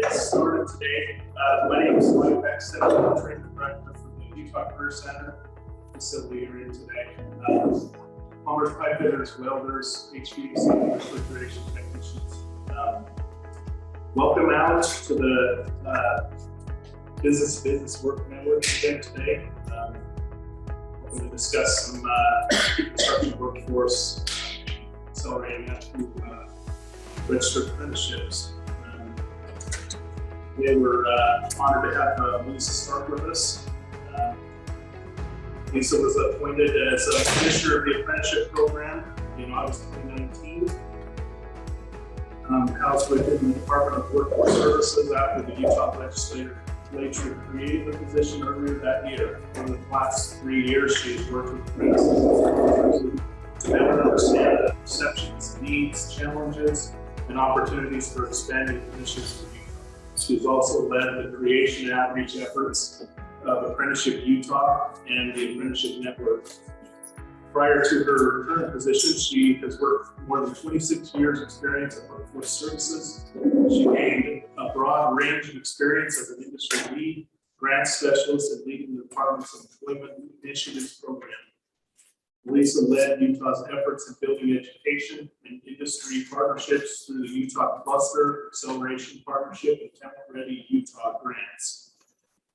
get started today. My name is Mike Beckstead. I'm the training director for the Utah Career Center facility you're in today. Plumbers, pipe fitters, welders, HVAC, refrigeration technicians. Welcome out to the Business Work Network event today. We're going to discuss some construction workforce, accelerating that through registered apprenticeships. Today we're honored to have Melisa Stark with us. Lisa was appointed as a commissioner of the apprenticeship program in August 2019. Housed within the Department of Workforce Services after the Utah legislature created the position earlier that year. For the last 3 years, she has worked with apprentices to better understand the perceptions, needs, challenges, and opportunities for expanding positions for youth. She's also led the creation and outreach efforts of Apprenticeship Utah and the Apprenticeship Network. Prior to her current position, she has worked more than 26 years experience at Workforce Services. She gained a broad range of experience as an industry lead, grant specialist, and leading the department's employment initiatives program. Melisa led Utah's efforts in building education and industry partnerships through the Utah Cluster Acceleration Partnership and Talent Ready Utah grants.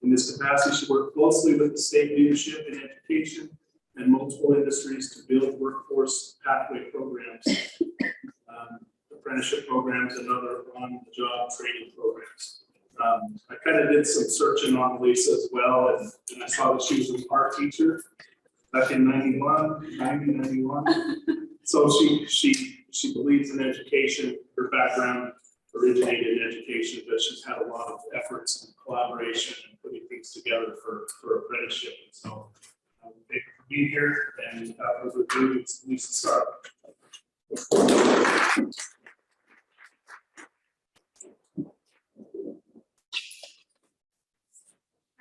In this capacity, she worked closely with the state leadership in education and multiple industries to build workforce pathway programs, apprenticeship programs, and other on-the-job training programs. I kind of did some searching on Melisa as well, and I saw that she was an art teacher back in 91. So she believes in education. Her background originated in education, but she's had a lot of efforts and collaboration and putting things together for apprenticeship. And so thank you for being here, and without further ado, it's Melisa Stark.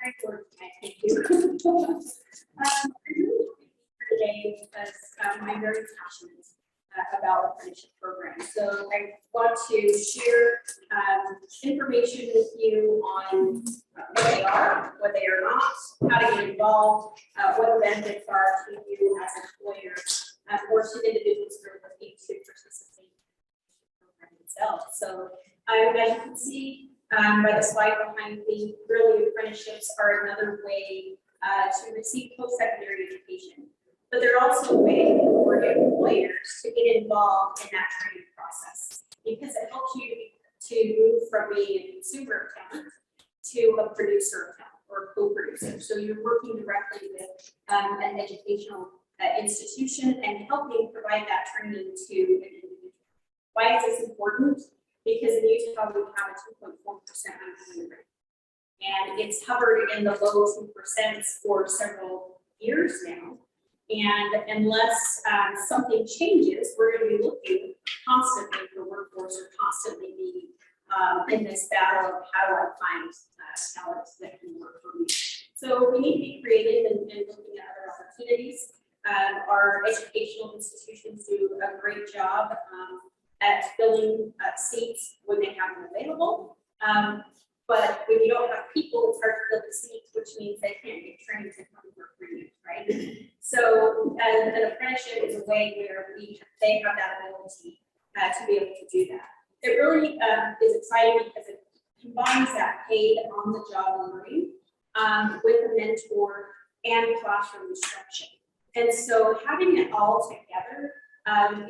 Hi, thank you. I'm really today because I'm very passionate about apprenticeship programs. So I want to share information with you on what they are, what they are not, how to get involved, what the benefits are to you as employers, or to individuals who are looking to participate in the program itself. So as you can see by the slide behind me, really apprenticeships are another way to receive post-secondary education. But they're also a way for employers to get involved in that training process because it helps you to move from being a consumer of talent to a producer of talent or a co-producer. So you're working directly with an educational institution and helping provide that training to an individual. Why is this important? Because in Utah, we have a 2.4% unemployment rate. And it's hovered in the low 2% for several years now. And unless something changes, we're going to be looking constantly for workforce or constantly be in this battle of how do I find talent that can work for me. So we need to be creative and looking at other opportunities. Our educational institutions do a great job at filling seats when they have them available. But when you don't have people, it's hard to fill the seats, which means they can't get trained to come work for you, right? So an apprenticeship is a way where they have that ability to be able to do that. It really is exciting because it combines that paid on-the-job learning with a mentor and classroom instruction. And so having it all together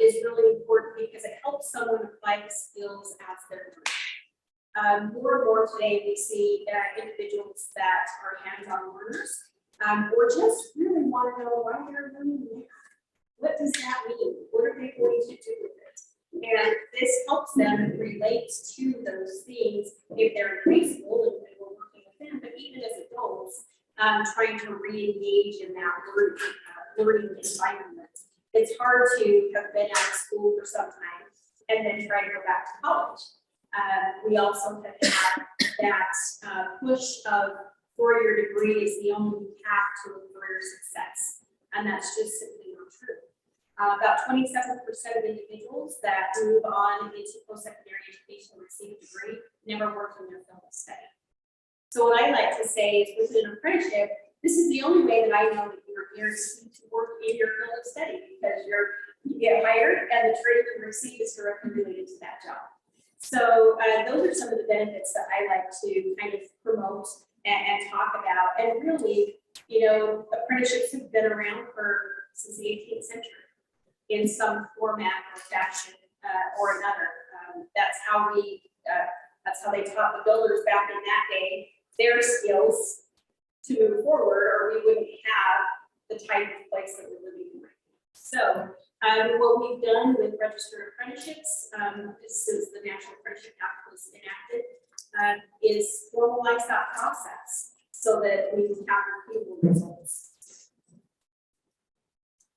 is really important because it helps someone apply the skills as they're learning. More and more today, we see individuals that are hands-on learners or just really want to know why they're learning math. What does that mean? What are they going to do with it? And this helps them relate to those things if they're in high school and we're working with them, but even as adults, trying to re-engage in that learning environment. It's hard to have been out of school for some time and then try to go back to college. We also have had that push of 4-year degree is the only path to a career success, and that's just simply not true. About 27% of individuals that move on into post-secondary education and receive a degree never work in their field of study. So what I like to say is with an apprenticeship, this is the only way that I know that you're guaranteed to work in your field of study, because you get hired and the training you receive is directly related to that job. So those are some of the benefits that I like to kind of promote and talk about. And really, you know, apprenticeships have been around since the 18th century in some format or fashion or another. That's how they taught the builders back in that day their skills to move forward, or we wouldn't have the type of place that we're living in right now. So what we've done with registered apprenticeships, since the National Apprenticeship Act was enacted, is formalize that process so that we can have repeatable results.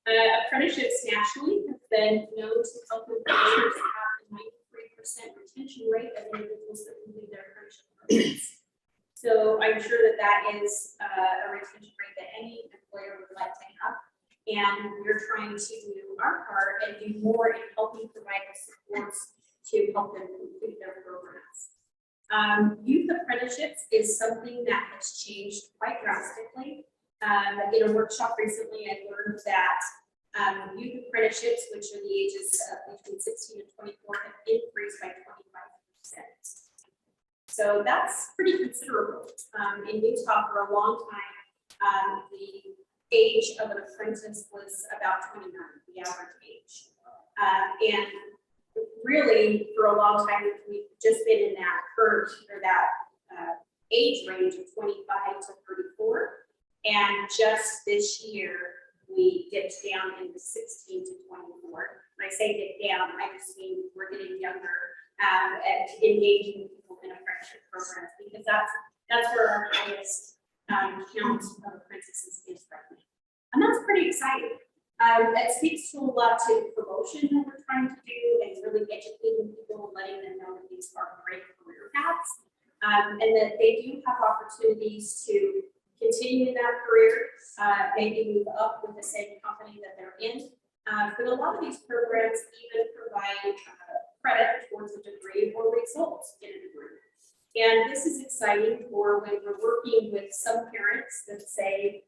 Apprenticeships nationally have been known to help employers have a 93% retention rate of individuals that complete their apprenticeship programs. So I'm sure that is a retention rate that any employer would like to have. And we're trying to do our part and do more in helping provide the supports to help them complete their programs. Youth apprenticeships is something that has changed quite drastically. In a workshop recently, I learned that youth apprenticeships, which are the ages between 16 and 24, have increased by 25%. So that's pretty considerable. In Utah, for a long time, the age of an apprentice was about 29, the average age. And really, for a long time, we've just been in that curve, or that age range of 25 to 34. And just this year, we dipped down into 16 to 24. When I say dip down, I just mean we're getting younger and engaging people in apprenticeship programs, because that's where our highest count of apprentices is right now. And that's pretty exciting. It speaks to a lot to promotion that we're trying to do, and really educating people and letting them know that these are great career paths, and that they do have opportunities to continue in that career, maybe move up with the same company that they're in. But a lot of these programs even provide credit towards a degree or results in a degree. And this is exciting for when we're working with some parents that say,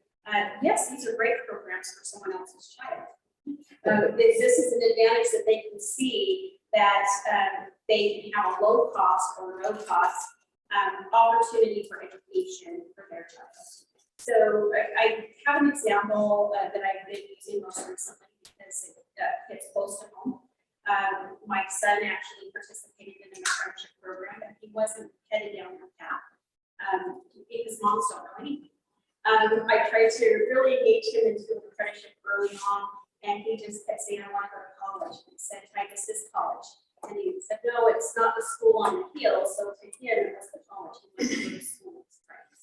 yes, these are great programs for someone else's child. This is an advantage that they can see, that they can have a low cost or no cost opportunity for education for their child. So I have an example that I've been using most recently because it hits close to home. My son actually participated in an apprenticeship program, and he wasn't headed down that path because moms don't know anything. I tried to really engage him into an apprenticeship early on, and he just kept saying, I want to go to college. And I said, Titus is college. And he said, no, it's not the school on the hill. So to him, it was the college. He went to the school with his friends.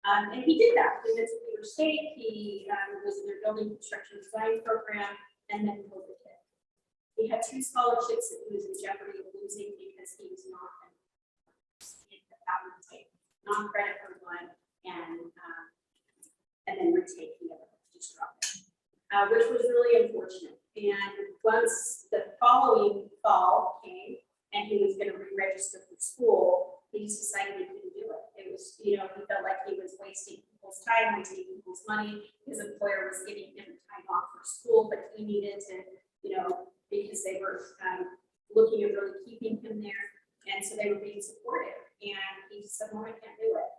And he did that. He went to Weber State. He was in their building construction design program, and then COVID hit. He had 2 scholarships that he was in jeopardy of losing because he was not non-credit for one, and then retake the other, just drop it, which was really unfortunate. And once the following fall came and he was going to re-register for school, he just decided he couldn't do it. It was, he felt like he was wasting people's time, wasting people's money. His employer was giving him time off for school, but he needed to, because they were looking at really keeping him there. And so they were being supportive. And he just said, well, I can't do it.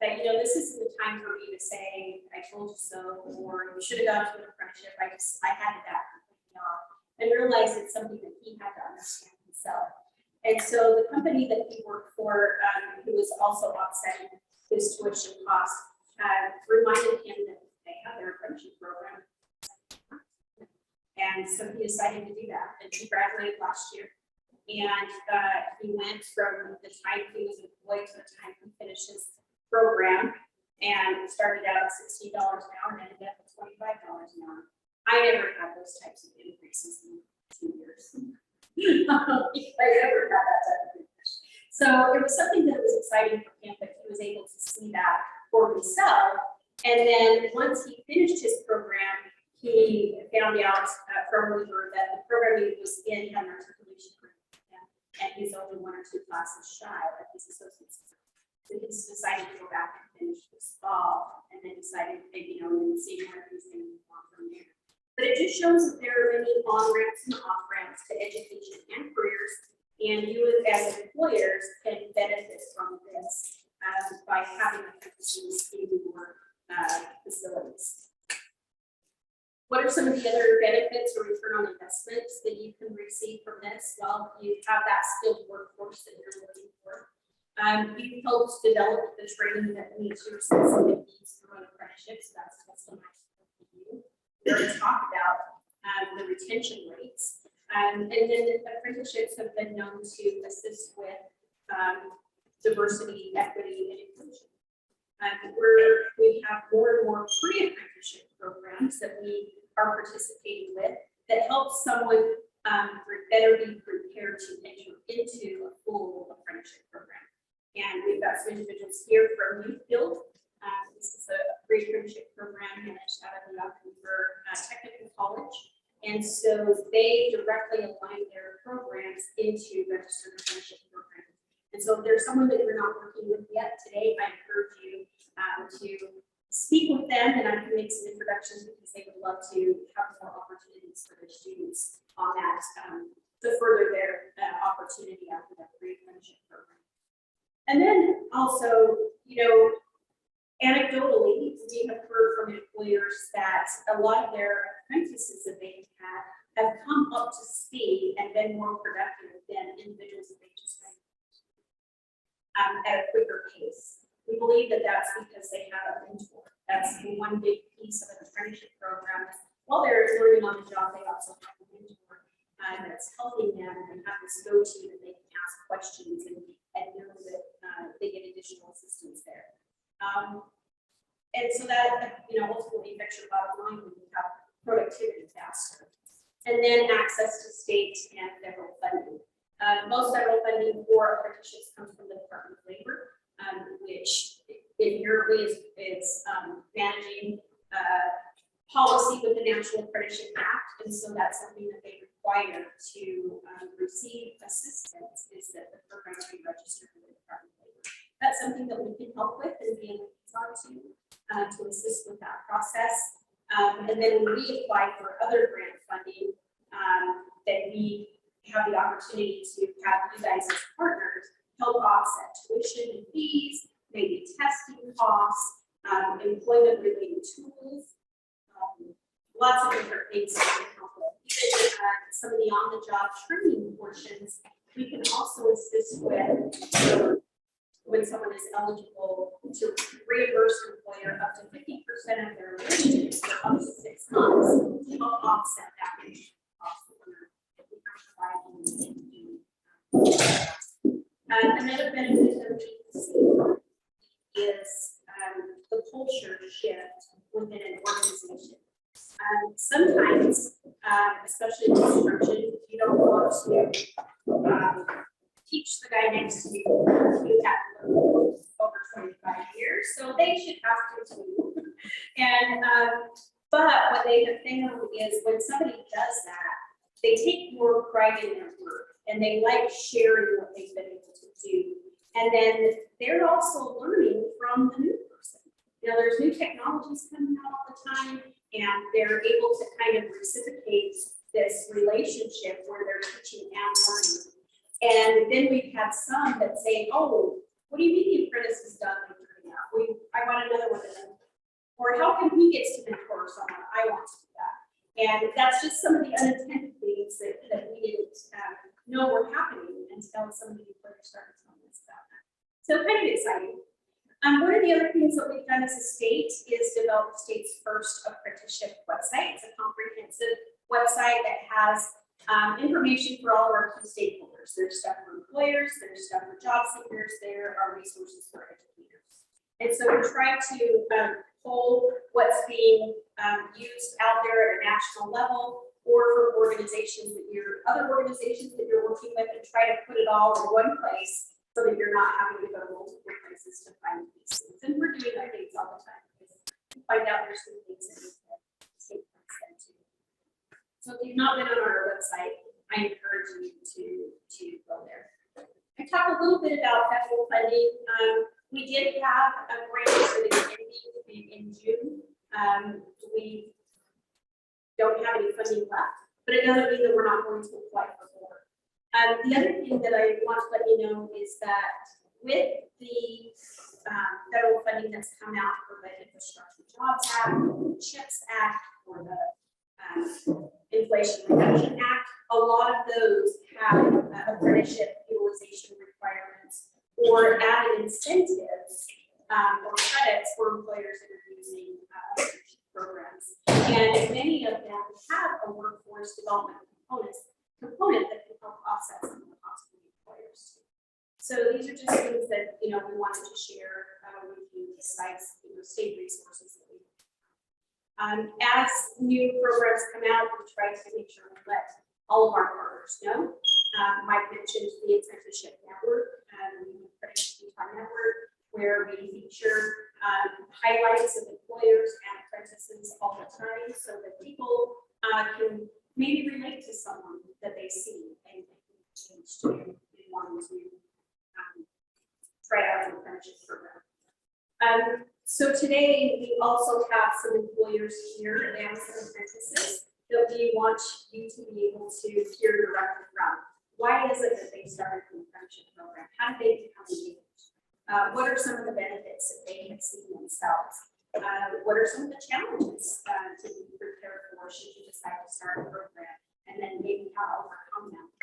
And that, this isn't the time for me to say, I told you so, or you should have gone to an apprenticeship. I had to back completely off and realize it's something that he had to understand himself. And so the company that he worked for, who was also offsetting his tuition costs, reminded him that they have their apprenticeship program. And so he decided to do that. And he graduated last year. And he went from the time he was employed to the time he finished his program, and started out at $60 an hour and ended up at $25 an hour. I never had those types of increases in 2 years. I never had that type of increase. So it was something that was exciting for him, but he was able to see that for himself. And then once he finished his program, he found out from Weaver that the program he was in had an articulation program, and he's only 1 or 2 classes shy of his associate's. So he's decided to go back and finish this fall, and then decided, and then see where he's going to move on from there. But it just shows that there are many on-ramps and off-ramps to education and careers, and you as employers can benefit from this by having apprentices in your facilities. What are some of the other benefits or return on investments that you can receive from this? Well, you have that skilled workforce that you're looking for. You helped develop the training that meets your specific needs to run apprenticeships. That's customized for you. We're going to talk about the retention rates. And then apprenticeships have been known to assist with diversity, equity, and inclusion. We have more and more pre-apprenticeship programs that we are participating with that help someone better be prepared to enter into a full apprenticeship program. And we've got some individuals here from Youthfield. This is a pre-apprenticeship program managed out of the Vancouver Technical College. And so they directly align their programs into registered apprenticeship programs. And so if there's someone that you're not working with yet today, I encourage you to speak with them, and I can make some introductions because they would love to have more opportunities for their students on that to further their opportunity after that pre-apprenticeship program. And then also, anecdotally, we have heard from employers that a lot of their apprentices that they've had have come up to speed and been more productive than individuals that they just had at a quicker pace. We believe that that's because they have a mentor. That's one big piece of an apprenticeship program. While they're learning on the job, they also have a mentor that's helping them and have this go-to that they can ask questions and know that they get additional assistance there. And so that, ultimately affects your bottom line when you have productivity faster. And then access to state and federal funding. Most federal funding for apprenticeships comes from the Department of Labor, which inherently is managing policy with the National Apprenticeship Act. And so that's something that they require to receive assistance, is that the program be registered with the Department of Labor. That's something that we can help with and be able to assist with that process. And then when we apply for other grant funding, that we have the opportunity to have you guys as partners help offset tuition and fees, maybe testing costs, employment related tools, lots of different things that we can help with. Even some of the on-the-job training portions, we can also assist with when someone is eligible to reimburse the employer up to 50% of their wages for up to 6 months to help offset that wage cost. Another benefit that we can see is the culture shift within an organization. Sometimes, especially in construction, you don't want to teach the guy next to you who had over 25 years, so they should have to too. And but what they have found is when somebody does that, they take more pride in their work and they like sharing what they've been able to do. And then they're also learning from the new person. There's new technologies coming out all the time, and they're able to kind of reciprocate this relationship where they're teaching and learning. And then we've had some that say, oh, what do you mean the apprentice is done with now? I want another one of them. Or how come he gets to mentor someone? I want to do that. And that's just some of the unintended things that we didn't know were happening until some of the employers started telling us about that. So kind of exciting. One of the other things that we've done as a state is develop the state's first apprenticeship website. It's a comprehensive website that has information for all of our key stakeholders. There's stuff for employers, there's stuff for job seekers, there are resources for educators. And so we try to pull what's being used out there at a national level, or for organizations that other organizations that you're working with, and try to put it all in one place so that you're not having to go to multiple places to find these things. And we're doing updates all the time because we find out there's some things that we can take from So if you've not been on our website, I encourage you to go there. I talked a little bit about federal funding. We did have a grant that is ending in June. We don't have any funding left, but it doesn't mean that we're not going to apply for more. The other thing that I want to let you know is that with the federal funding that's come out for the Infrastructure Jobs Act, the CHIPS Act, or the Inflation Reduction Act, a lot of those have apprenticeship utilization requirements or added incentives or credits for employers that are using apprenticeship programs. And many of them have a workforce development component that can help offset some of the costs of the employers. So these are just things that we wanted to share with you, besides state resources that we have. As new programs come out, we try to make sure we let all of our partners know. Mike mentioned the apprenticeship network, the Apprenticeship Utah network, where we feature highlights of employers and apprentices all the time, so that people can maybe relate to someone that they see and change to wanting to try out an apprenticeship program. So today we also have some employers here and some apprentices that we want you to be able to hear directly from. Why is it that they started the apprenticeship program? How did they become engaged? What are some of the benefits that they have seen themselves? What are some of the challenges to be prepared for should you decide to start a program? And then maybe how to overcome them,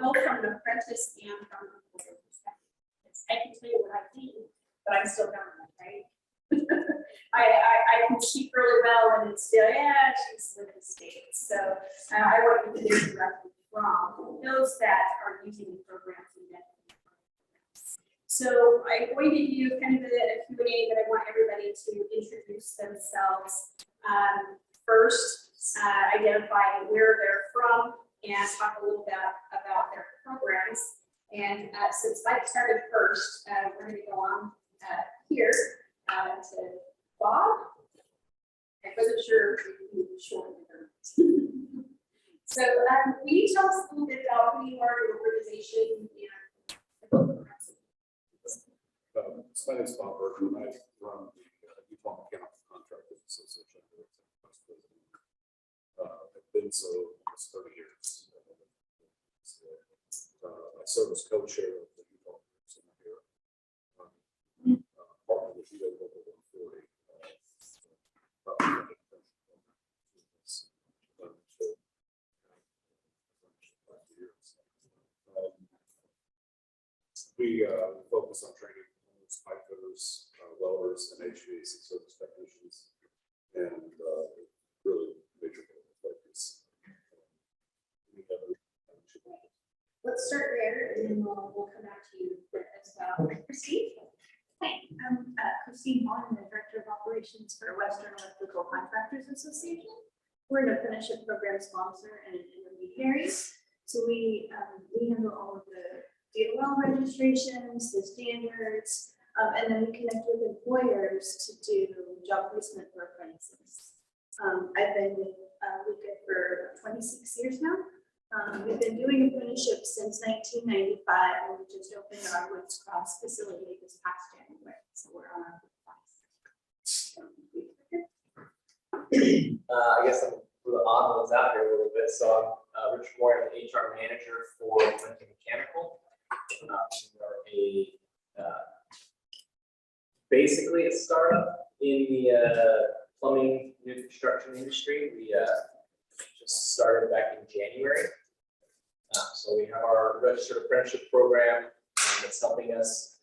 both from an apprentice and from an employer perspective. I can tell you what I think, but I'm still government, right? I can speak really well, and it's still, she's living in the States. So I want you to hear directly from those that are using the programs and benefiting from the programs. So I'm going to do kind of a Q&A, but I want everybody to introduce themselves. First, identify where they're from and talk a little bit about their programs. And since Mike started first, we're going to go on here to Bob. I wasn't sure if you were short. So will you tell us a little bit about who you are, your organization, and the programs? My name is Bob Berger. I run the Utah Mechanical Contractors Association. I've been so almost 30 years. I serve as co-chair of the Utah Center here. Partner with UA Local 140. We focus on training pipe fitters, welders, and HVAC service technicians, and really major focus. Let's start there, and then we'll come back to you as well. Christine? Hi, I'm Christine Vaughn, the Director of Operations for Western Electrical Contractors Association. We're an apprenticeship program sponsor and an intermediary. So we handle all of the DOL registrations, the standards, and then we connect with employers to do job placement for apprentices. I've been with WICA for 26 years now. We've been doing apprenticeships since 1995, and we just opened our Woods Cross facility this past January. So we're on our fifth class. I guess I'm for the odd ones out here a little bit. So I'm Rich Moore, I'm the HR manager for Lincoln Mechanical. We are basically a startup in the plumbing new construction industry. We just started back in January. So we have our registered apprenticeship program that's helping us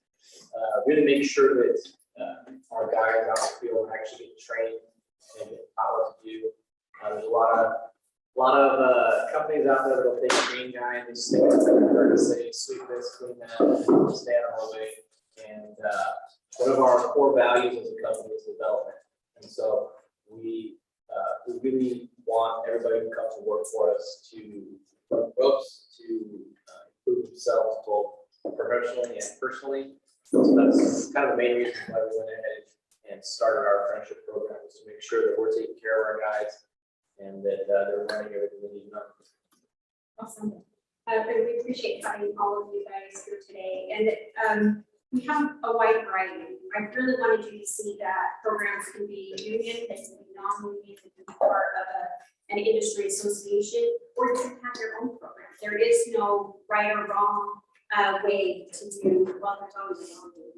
really make sure that our guys out in the field actually get trained and get taught what to do. There's a lot of companies out there that will take a green guy and just stick it to and say, sweep this, clean that, and stay on our way. And one of our core values as a company is development. And so we really want everybody who comes to work for us to improve themselves both professionally and personally. So that's kind of the main reason why we went ahead and started our apprenticeship program, is to make sure that we're taking care of our guys and that they're learning everything they need to know. Awesome. And we appreciate having all of you guys here today. And we have a wide variety. I really wanted you to see that programs can be union, they can be non-union, they can be part of an industry association, or you can have your own program. There is no right or wrong way to do, well, there's always a wrong way.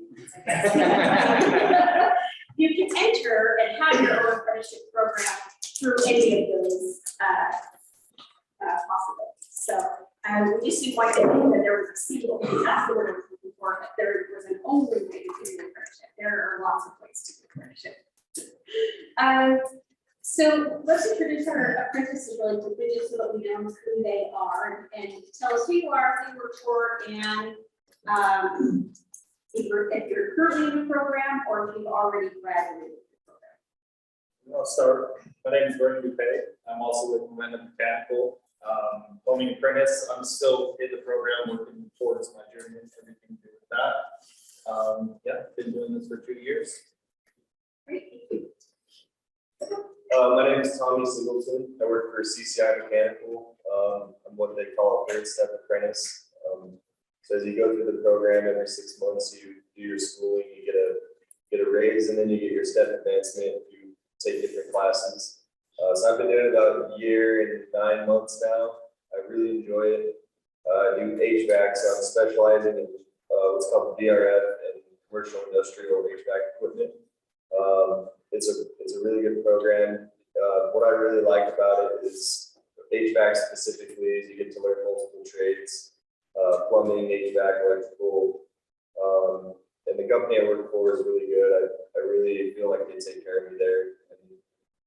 You can enter and have your own apprenticeship program through any of those possibilities. So we just didn't want to think that there was a single, that's the word I was looking for, that there was an only way to do an apprenticeship. There are lots of ways to do apprenticeship. So let's introduce our apprentices really quickly, just so that we know who they are, and tell us who you are, who you work for, and if you're currently in the program or if you've already graduated the program. I'll start. My name is Vernon Dupay. I'm also with Momentum Mechanical, plumbing apprentice. I'm still in the program working towards my journey and everything to do with that. Yeah, been doing this for 2 years. Great, thank you. My name is Tommy Singleton. I work for CCI Mechanical. I'm what they call a third step apprentice. So as you go through the program, every 6 months you do your schooling, you get a raise, and then you get your step advancement. You take different classes. So I've been doing it about a year and 9 months now. I really enjoy it. I do HVAC, so I'm specializing in what's called VRF and commercial industrial HVAC equipment. It's a really good program. What I really like about it is HVAC specifically is you get to learn multiple trades, plumbing, HVAC, electrical, and the company I work for is really good. I really feel like they take care of me there.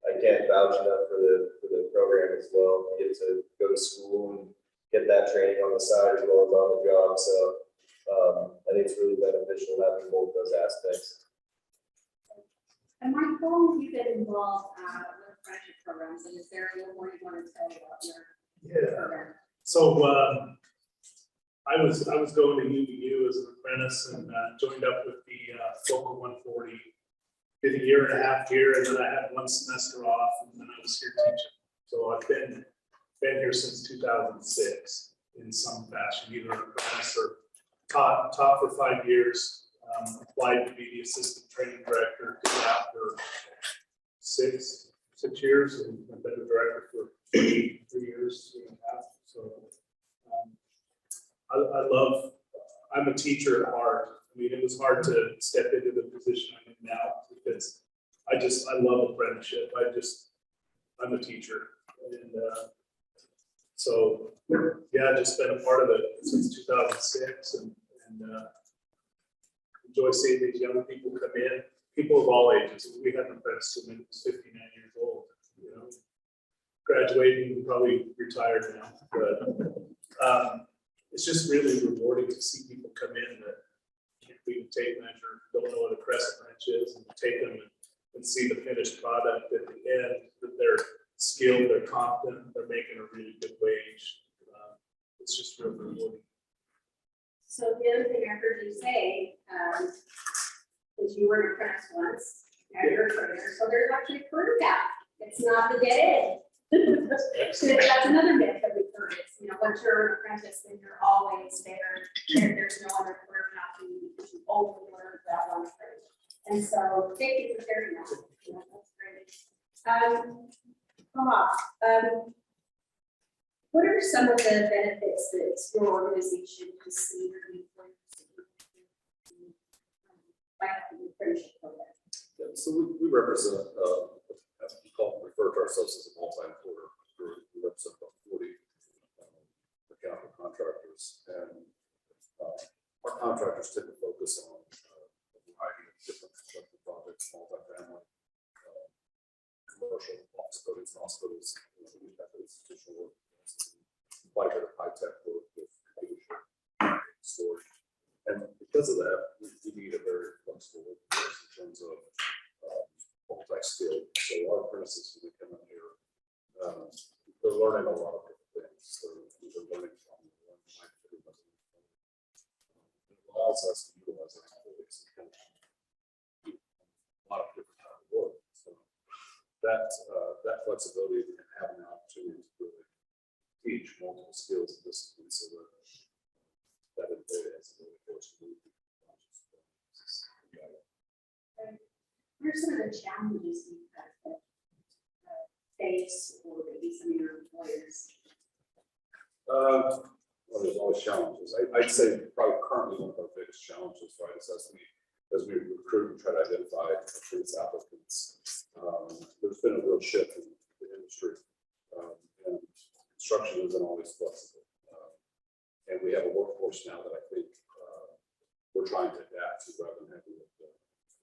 I can't vouch enough for the program as well. I get to go to school and get that training on the side as well as on the job. So I think it's really beneficial having both those aspects. And Mike, how long have you been involved with apprenticeship programs, and is there a little more you want to tell about your program? So I was going to UVU as an apprentice and joined up with the Local 140. Did a year and a half here, and then I had 1 semester off, and then I was here teaching. So I've been here since 2006 in some fashion, either an apprentice or taught for 5 years. Applied to be the assistant training director, did that for six years, and I've been the director for 3 years, 2.5. So I'm a teacher at heart. I mean, it was hard to step into the position I'm in now because I love apprenticeship. I'm a teacher. And so, yeah, I've just been a part of it since 2006 and enjoy seeing these young people come in, people of all ages. We had an apprentice who was 59 years old, you know, graduating, probably retired now, but it's just really rewarding to see people come in that can't read a tape measure, don't know what a crescent wrench is, and take them and see the finished product at the end, that they're skilled, they're competent, they're making a really good wage. It's just real rewarding. So the other thing I heard you say is you were an apprentice once, now you're a trainer, so there's actually a career path. It's not the dead end. So that's another myth that we've heard. It's, you know, once you're an apprentice, then you're always there. There's no other career path for you because you only learned that one trade. And so thank you for sharing that. You know, that's great. What are some of the benefits that your organization has seen by having the apprenticeship program? Yeah, so we represent, as we refer to ourselves as a multi-employer group. We represent about 40 mechanical contractors, and our contractors tend to focus on a variety of different construction projects, multifamily, commercial office buildings, hospitals, we have institutional work, quite a bit of high-tech work with computer storage. And because of that, we need a very flexible workforce in terms of multi-skilled. So our apprentices, when they come in here, they're learning a lot of different things. They're learning from it allows us to utilize our employees and do a lot of different types of work. So that flexibility and have an opportunity to really teach multiple skills and disciplines so that it is really forced to move. What are some of the challenges you have face or maybe some of your employers? Well, there's always challenges. I'd say probably currently one of our biggest challenges, right, is as we recruit and try to identify apprentice applicants. There's been a real shift in the industry, and construction isn't always flexible. And we have a workforce now that I think we're trying to adapt to rather than having the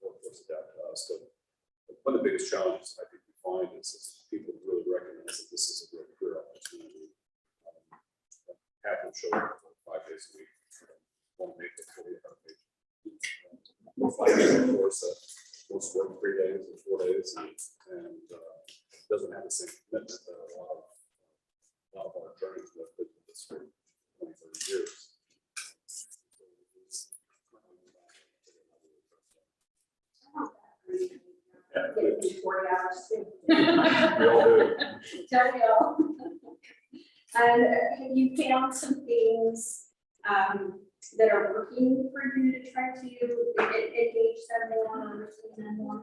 workforce adapt to us. But one of the biggest challenges I think we find is people really recognize that this is a great career opportunity. Have them show up 5 days a week, want to make it 40 hour page. Of course, most work 3 days or 4 days, and doesn't have the same commitment that a lot of our attorneys have been with this for 20, 30 years. Getting 40 hours too. We all do. Don't we all? And have you found some things that are working for you to try to engage them more or understand them more?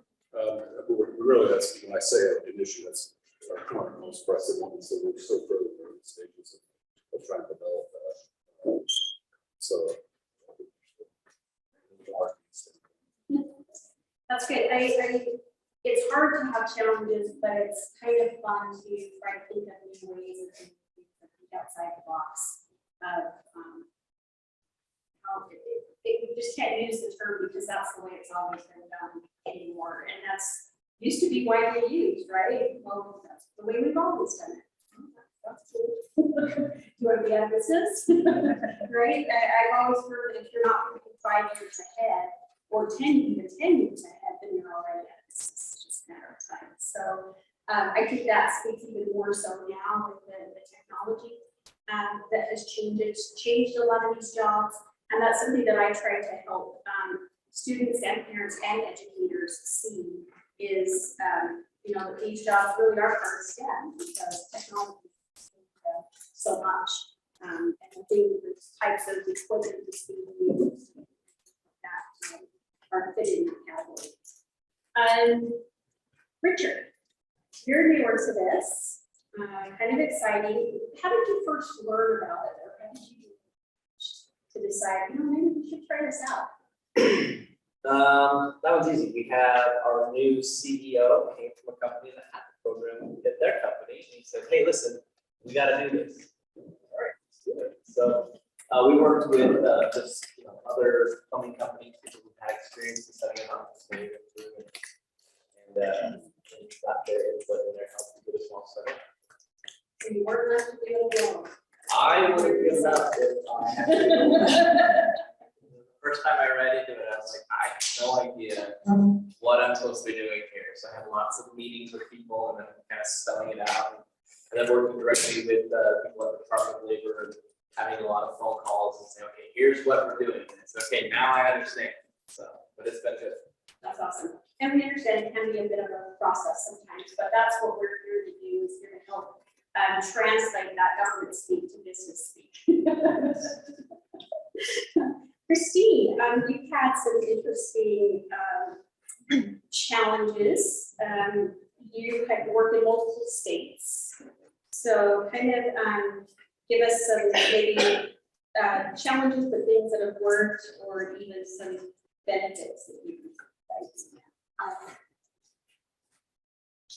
Really, that's when I say an issue, that's our current most pressing one. So we're still further in the stages of trying to develop that. So. That's good. It's hard to have challenges, but it's kind of fun to try to think of new ways of thinking outside the box of how we just can't use the term because that's the way it's always been done anymore. And that's used to be widely used, right? Well, that's the way we've always done it. That's cool. Do you want to be out of business? Right? I've always heard that if you're not thinking 5 years ahead or 10 years ahead, then you're already at this. It's just a matter of time. So I think that speaks even more so now with the technology that has changed a lot of these jobs. And that's something that I try to help students and parents and educators see is, that these jobs really are part of STEM because technology is so much. And I think the types of equipment that's being used that are fitting in the category. Richard, you're newer to this, kind of exciting. How did you first learn about it, or how did you to decide, maybe we should try this out? That was easy. We had our new CEO came from a company that had the program at their company, and he said, "Hey, listen, we got to do this." All right, let's do it. So we worked with just other plumbing companies, people who had experience in setting it up, so we went through it, and got their input and their help to get a small startup. So you weren't left to do it alone. I would have given up if I had to. The first time I read into it, I was like, I have no idea what I'm supposed to be doing here. So I had lots of meetings with people and then kind of spelling it out. And then working directly with people at the Department of Labor and having a lot of phone calls and saying, okay, here's what we're doing. And it's okay, now I understand. So, but it's been good. That's awesome. And we understand it can be a bit of a process sometimes, but that's what we're here to do, is here to help translate that government speak to business speak. Christine, you've had some interesting challenges. You have worked in multiple states. So kind of give us some maybe challenges, but things that have worked, or even some benefits that you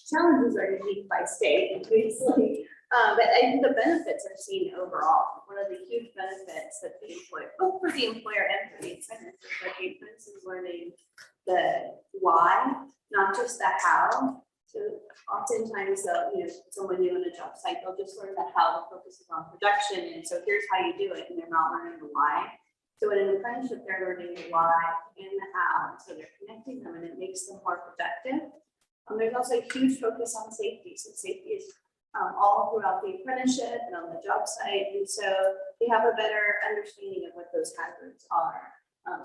Challenges are unique by state, obviously, but I think the benefits are seen overall. One of the huge benefits that the employer, both for the employer and for the apprentice, is that the apprentice is learning the why, not just the how. So oftentimes, someone new in a job site, they'll just learn the how, the focus is on production, and so here's how you do it, and they're not learning the why. So in an apprenticeship, they're learning the why and the how, so they're connecting them, and it makes them more productive. There's also a huge focus on safety. So safety is all throughout the apprenticeship and on the job site. And so they have a better understanding of what those hazards are.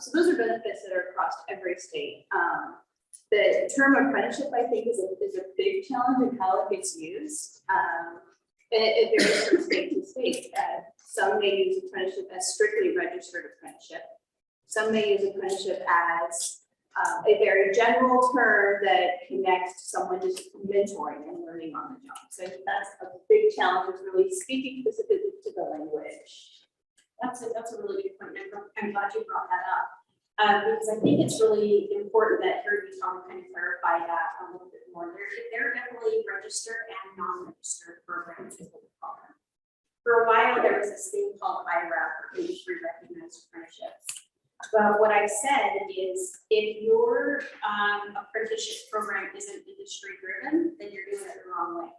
So those are benefits that are across every state. The term apprenticeship, I think, is a big challenge in how it gets used. It varies from state to state. Some may use apprenticeship as strictly registered apprenticeship. Some may use apprenticeship as a very general term that connects someone just mentoring and learning on the job. So I think that's a big challenge, is really speaking specifically to the language. That's a really good point. I'm glad you brought that up. Because I think it's really important that here we kind of clarify that a little bit more. They're definitely registered and non-registered programs is what we call them. For a while, there was this thing called IRAP, or Industry Recognized Apprenticeships. But what I've said is, if your apprenticeship program isn't industry driven, then you're doing it the wrong way.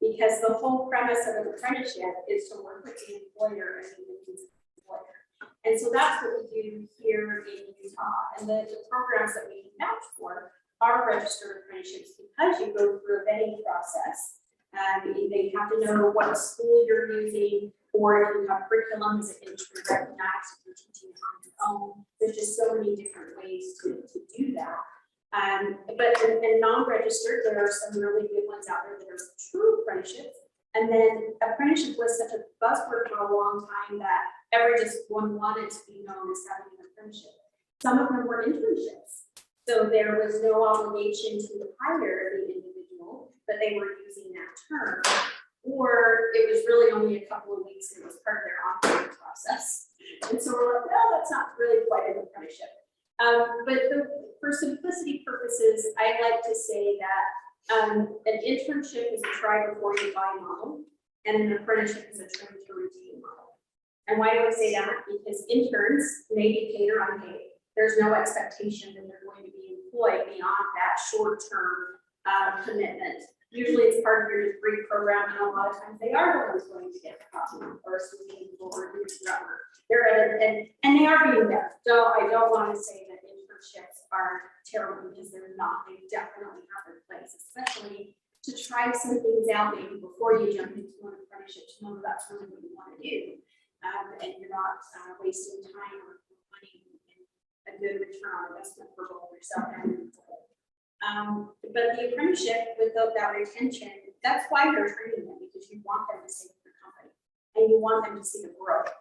Because the whole premise of an apprenticeship is to work with the employer and the employer. And so that's what we do here in Utah. And the programs that we vouch for are registered apprenticeships, because you go through a vetting process. You have to know what school you're using, or if you have curriculum, is it industry recognized, if you're teaching it on your own. There's just so many different ways to do that. But in non-registered, there are some really good ones out there that are true apprenticeships. And then apprenticeship was such a buzzword for a long time that everyone wanted to be known as having an apprenticeship. Some of them were internships. So there was no obligation to hire the individual, but they were using that term. Or it was really only a couple of weeks and it was part of their onboarding process. And so we're like, no, that's not really quite an apprenticeship. For simplicity purposes, I like to say that an internship is a try before you buy model, and an apprenticeship is a train to redeem model. And why do I say that? Because interns may be paid or unpaid. There's no expectation that they're going to be employed beyond that short-term commitment. Usually it's part of your degree program, and a lot of times they are the ones going to get the problem or sweeping or doing rubber. And they are being there. So I don't want to say that internships are terrible, because they're not. They definitely have their place, especially to try some things out maybe before you jump into an apprenticeship, to know that that's really what you want to do. And you're not wasting time or money, and a good return on investment for both yourself and your employer. But the apprenticeship, without that retention, that's why you're training them, because you want them to stay with your company and you want them to see the growth.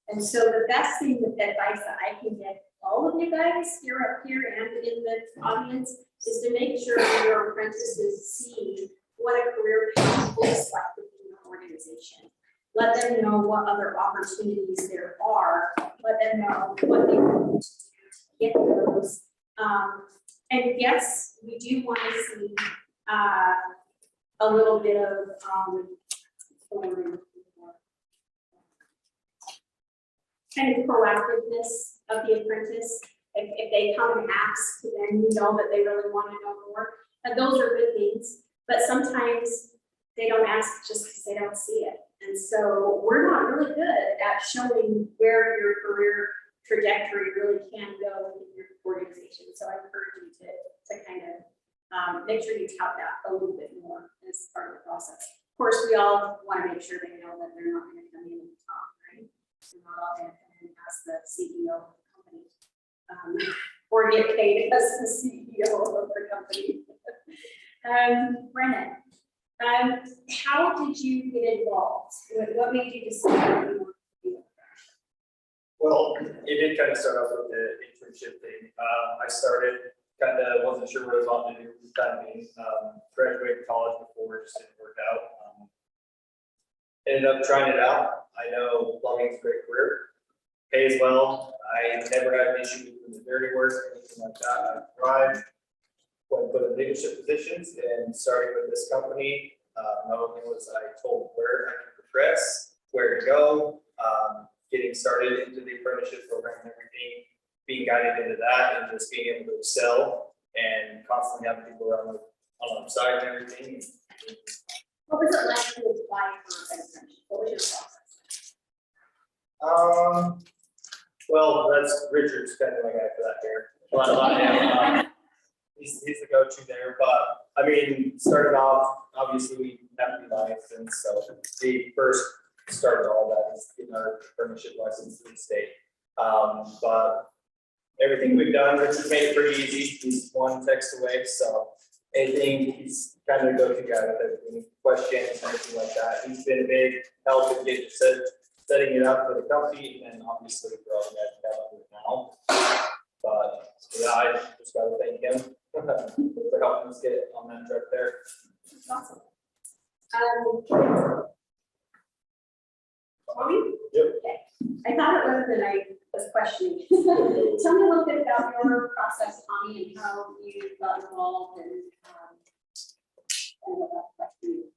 And so the best thing with advice that I can give all of you guys here up here and in the audience is to make sure your apprentices see what a career path looks like within your organization. Let them know what other opportunities there are. Let them know what they want to do to get those. And yes, we do want to see a little bit of kind of proactiveness of the apprentice. If they come and ask, then you know that they really want to know more. And those are good things. But sometimes they don't ask just because they don't see it. And so we're not really good at showing where your career trajectory really can go in your organization. So I encourage you to kind of make sure you tout that a little bit more as part of the process. Of course, we all want to make sure they know that they're not going to come in at the top, right? They're not all going to come in as the CEO of the company or get paid as the CEO of the company. Brennan, how did you get involved? What made you decide you wanted to do that? Well, it did kind of start off with the internship thing. I started, kind of wasn't sure what I was on to do at the time being. Graduated college before, just didn't work out. Ended up trying it out. I know plumbing's a great career, pays well. I never had an issue with the dirty work or anything like that. I thrived. Went put in leadership positions and started with this company. Not only was I told where I could progress, where to go, getting started into the apprenticeship program and everything, being guided into that and just being able to excel and constantly have people around on the side and everything. What was it like to apply for an apprenticeship? What was your process? Well, that's Richard's kind of my guy for that there. But he's the go-to there. But I mean, started off, obviously we have to be licensed. So the first start of all that is getting our apprenticeship license in the state. But everything we've done, Richard's made it pretty easy. He's one text away, so anything, he's kind of a go-to guy with any questions, anything like that. He's been a big help in getting setting it up for the company, and obviously for all the guys that have it now. But yeah, I just gotta thank him for helping us get on that trip there. That's awesome. Tommy? Yep. Okay. I thought it was that I was questioning. Tell me a little bit about your process, Tommy, and how you got involved and what that's like for you.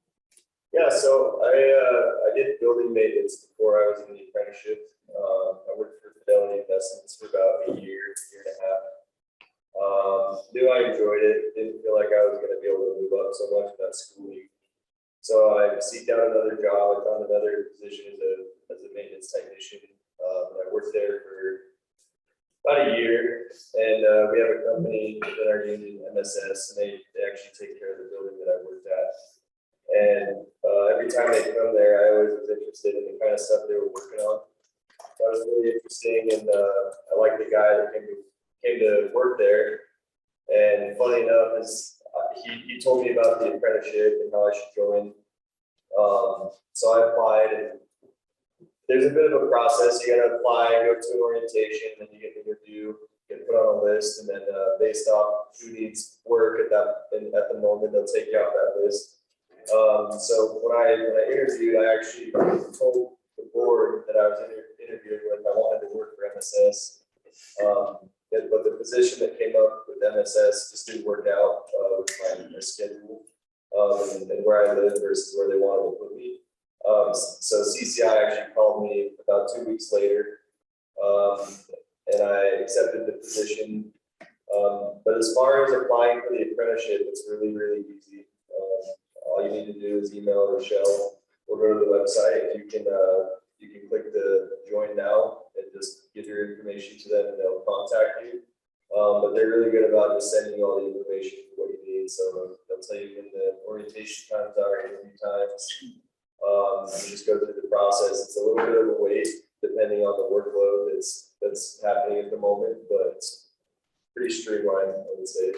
Yeah, so I did building maintenance before I was in the apprenticeship. I worked for Fidelity Investments for about a year and a half. Knew I enjoyed it, didn't feel like I was going to be able to move up so much in that schooling. So I seeked out another job. I found another position as a maintenance technician. I worked there for about a year, and we have a company within our union, MSS, and they actually take care of the building that I worked at. And every time they come there, I always was interested in the kind of stuff they were working on. That was really interesting, and I like the guy that came to work there. And funny enough, he told me about the apprenticeship and how I should join. So I applied, and there's a bit of a process. You got to apply, go to an orientation, then you get an interview, get put on a list, and then based off who needs work at the moment, they'll take you out that list. So when I interviewed, I actually told the board that I was interviewing with, I wanted to work for MSS. But the position that came up with MSS just didn't work out with my schedule and where I live versus where they wanted to put me. So CCI actually called me about 2 weeks later, and I accepted the position. But as far as applying for the apprenticeship, it's really, really easy. All you need to do is email Rochelle or go to the website. You can click the join now and just give your information to them, and they'll contact you. But they're really good about just sending you all the information for what you need. So they'll tell you when the orientation times are, interview times. You just go through the process. It's a little bit of a wait depending on the workload that's happening at the moment, but it's pretty streamlined, I would say.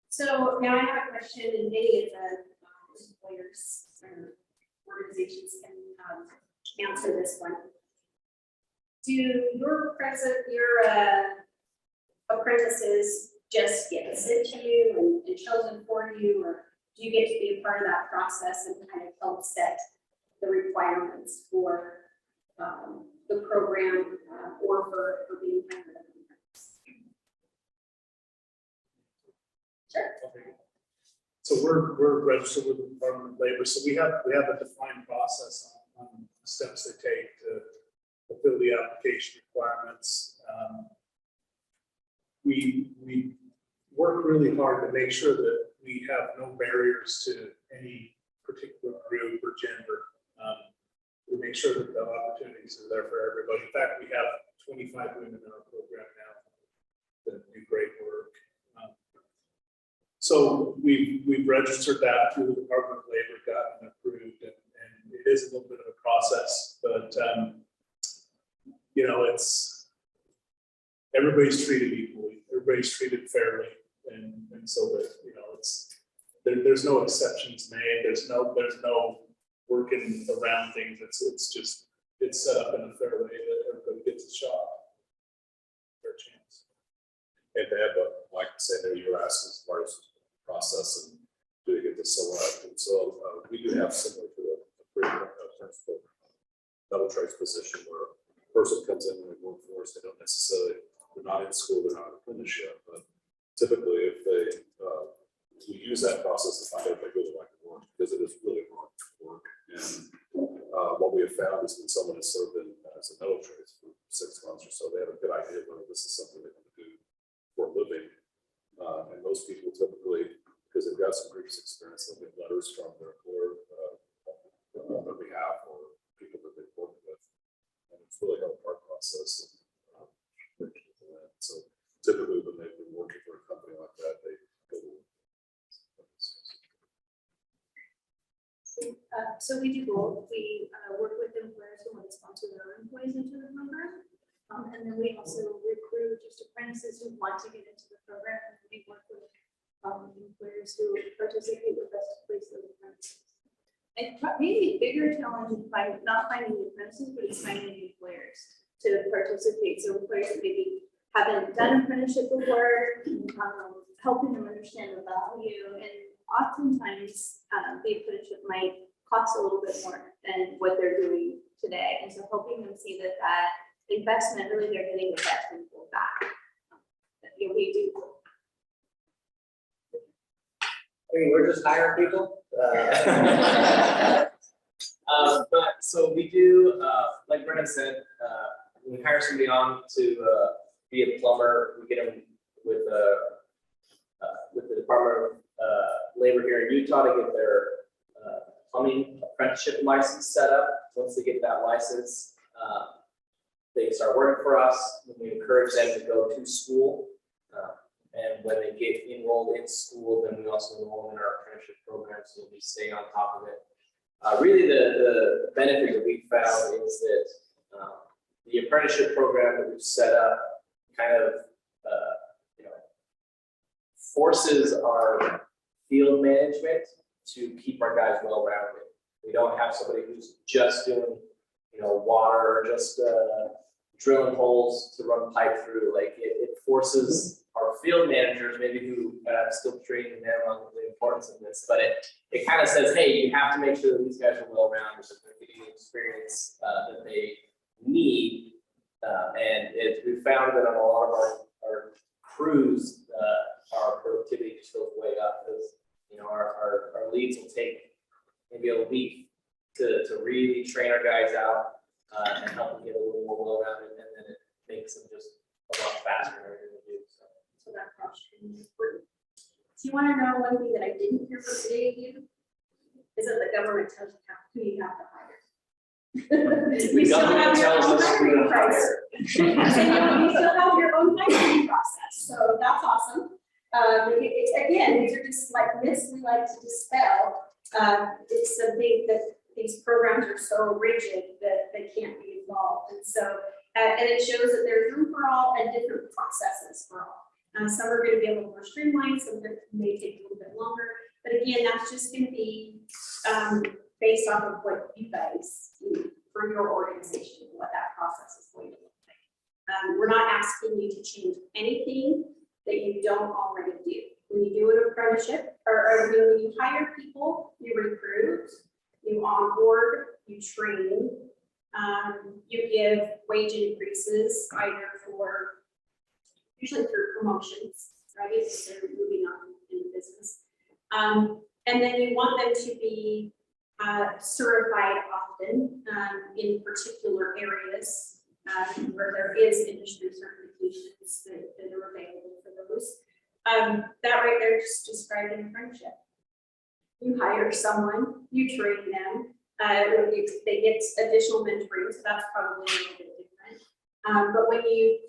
So now I have a question, and maybe it's employers or organizations can answer this one. Do your apprentices just get sent to you and chosen for you, or do you get to be a part of that process and kind of help set the requirements for the program or for being hired? Sure. So we're registered with the Department of Labor, so we have a defined process on the steps they take to fulfill the application requirements. We work really hard to make sure that we have no barriers to any particular group or gender. We make sure that the opportunities are there for everybody. In fact, we have 25 women in our program now that do great work. So we've registered that through the Department of Labor, gotten approved, and it is a little bit of a process, but it's everybody's treated equally, everybody's treated fairly, and so that there's no exceptions made, there's no working around things. It's set up in a fair way that everybody gets a shot, fair chance. And to add, like I said, you were asking as far as process and do they get to select, and so we do have similar to the principal double trades position where a person comes in the workforce, they're not in school, they're not in apprenticeship, but typically if they we use that process to find out if they really like to work, because it is really hard work. And what we have found is when someone has served as a double trades for 6 months or so, they have a good idea whether this is something they want to do for a living. And most people typically, because they've got some previous experience, they'll get letters from their employer on their behalf or people that they've worked with. And it's really helped our process. So typically when they've been working for a company like that, they go to So we do both. We work with employers who want to sponsor their own employees into the program. And then we also recruit just apprentices who want to get into the program, and we work with employers who participate with us to place those apprentices. And maybe a bigger challenge is not finding the apprentices, but it's finding the employers to participate. So employers that maybe haven't done apprenticeship before, helping them understand the value, and oftentimes the apprenticeship might cost a little bit more than what they're doing today. And so helping them see that investment, really they're getting the best info back. We do. I mean, we're just hiring people. But so we do, like Brennan said, we hire somebody on to be a plumber. We get them with the Department of Labor here in Utah to get their plumbing apprenticeship license set up. Once they get that license, they start working for us. We encourage them to go to school. And when they get enrolled in school, then we also enroll in our apprenticeship program, so we stay on top of it. Really, the benefit that we found is that the apprenticeship program that we've set up kind of forces our field management to keep our guys well-rounded. We don't have somebody who's just doing water or just drilling holes to run pipe through. Like it forces our field managers, maybe who still training them on the importance of this, but it kind of says, hey, you have to make sure that these guys are well-rounded, so they're getting the experience that they need. And we found that on a lot of our crews, our productivity just goes way up because our leads will take maybe a week to really train our guys out and help them get a little more well-rounded, and then it makes them just a lot faster in everything they do. So that cross-training is important. Do you want to know one thing that I didn't hear from today of you? Is that the government tells you who you have to hire. The government tells us who to hire. And you still have your own hiring process, so that's awesome. Again, these are just like myths we like to dispel. It's something that these programs are so rigid that they can't be involved, and so and it shows that there's room for all and different processes for all. Some are going to be a little more streamlined, some may take a little bit longer, but again, that's just going to be based off of what you guys do for your organization, what that process is going to look like. We're not asking you to change anything that you don't already do. When you do an apprenticeship, or when you hire people, you recruit, you onboard, you train, you give wage increases either usually through promotions, right? If they're moving on in the business. And then you want them to be certified often in particular areas where there is industry certifications that are available for those. That right there just described an apprenticeship. You hire someone, you train them, they get additional mentoring, so that's probably a little bit different. But when you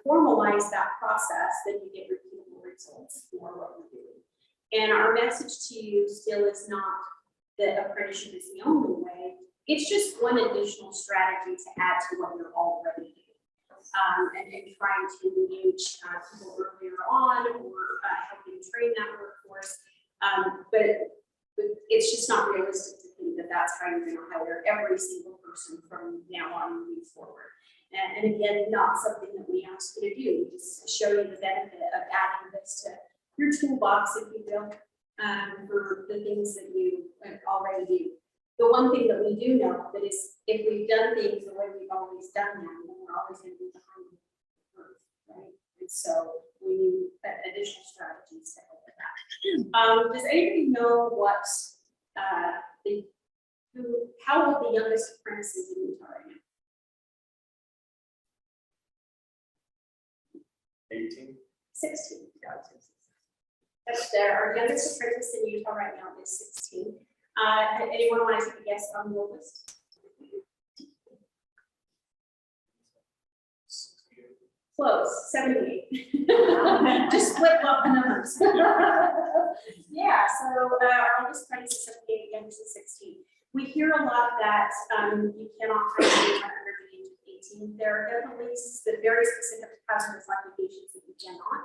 formalize that process, then you get repeatable results for what you're doing. And our message to you still is not that apprenticeship is the only way. It's just one additional strategy to add to what you're already doing. And trying to engage people earlier on or helping train that workforce. But it's just not realistic to think that that's how you're going to hire every single person from now on moving forward. And again, not something that we ask you to do. We just show you the benefit of adding this to your toolbox, if you will, for the things that you already do. The one thing that we do know that is if we've done things the way we've always done them, then we're always going to be behind the curve, right? And so we need additional strategies to help with that. Does anybody know what how old the youngest apprentice is in Utah right now? 18. 16. That's there. Our youngest apprentice in Utah right now is 16. Anyone want to take a guess on the oldest? Close, 78. Just flip flop the numbers. Yeah, so our oldest apprentice is 78, youngest is 16. We hear a lot that you cannot hire anyone under the age of 2019, there are definitely very specific hazardous occupations that you cannot.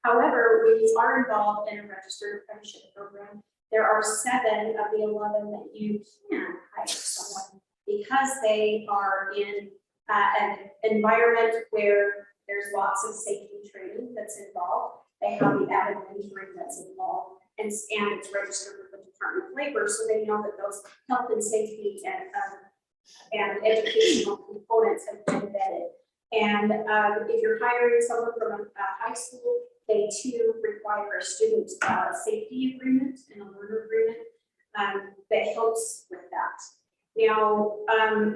However, when you are involved in a registered apprenticeship program, there are 7 of the 11 that you can hire someone because they are in an environment where there's lots of safety training that's involved. They have the added mentoring that's involved, and it's registered with the Department of Labor, so they know that those health and safety and educational components have been embedded. And if you're hiring someone from a high school, they too require a student safety agreement and a learner agreement that helps with that. Now,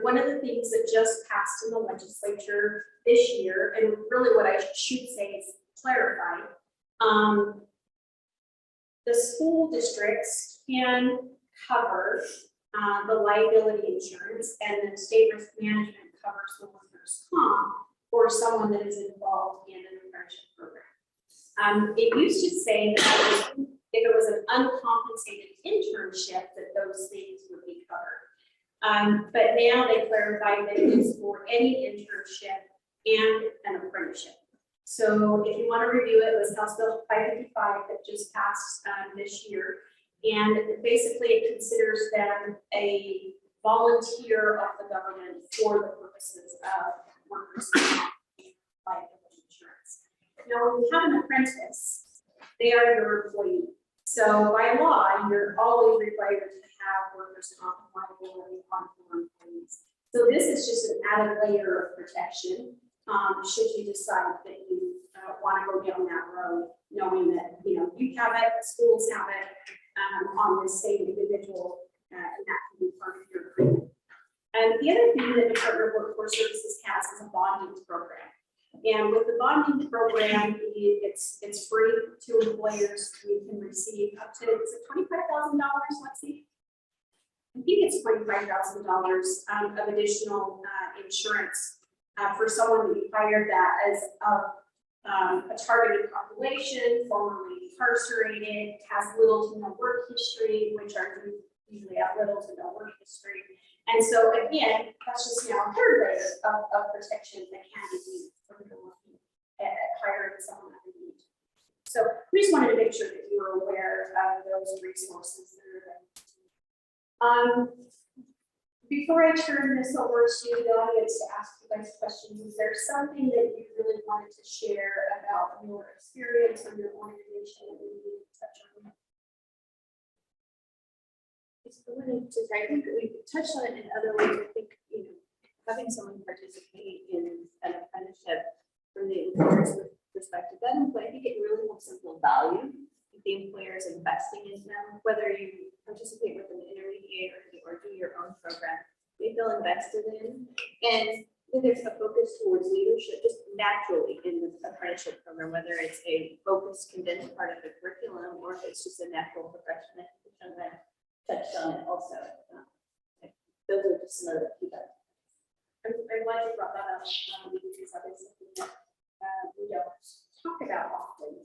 one of the things that just passed in the legislature this year, and really what I should say is clarified, the school districts can cover the liability insurance, and the state risk management covers the workers' comp for someone that is involved in an apprenticeship program. It used to say that if it was an uncompensated internship, that those things would be covered. But now they clarified that it is for any internship and an apprenticeship. So if you want to review it, it was House Bill 555 that just passed this year. And basically it considers them a volunteer of the government for the purposes of workers' liability insurance. Now, when you have an apprentice, they are your employee. So by law, you're always required to have workers' comp liability on your employees. So this is just an added layer of protection. Should you decide that you want to go down that road, knowing that you have it, schools have it on the same individual, and that can be part of your agreement. And the other thing that the Department of Workforce Services has is a bonding program. And with the bonding program, it's free to employers. You can receive up to $25,000. Let's see. I think it's $25,000 of additional insurance for someone that you hired that as a targeted population, formerly incarcerated, has little to no work history, which are usually have little to no work history. And so again, that's just now a third layer of protection that can be used for looking at hiring someone that we need. So we just wanted to make sure that you were aware of those resources that are there. Before I turn this over to the audience to ask you guys questions, is there something that you really wanted to share about your experience or your organization that we need to touch on? I think we touched on it in other ways. I think having someone participate in an apprenticeship from the employer's perspective, I think it really has some real value if the employer is investing in them, whether you participate with an intermediate or do your own program, they feel invested in. And there's a focus towards leadership just naturally in the apprenticeship program, whether it's a focused, condensed part of the curriculum or if it's just a natural progression. I think I touched on it also. Those are just some of the key factors. I'm glad you brought that up because that is something that we don't talk about often.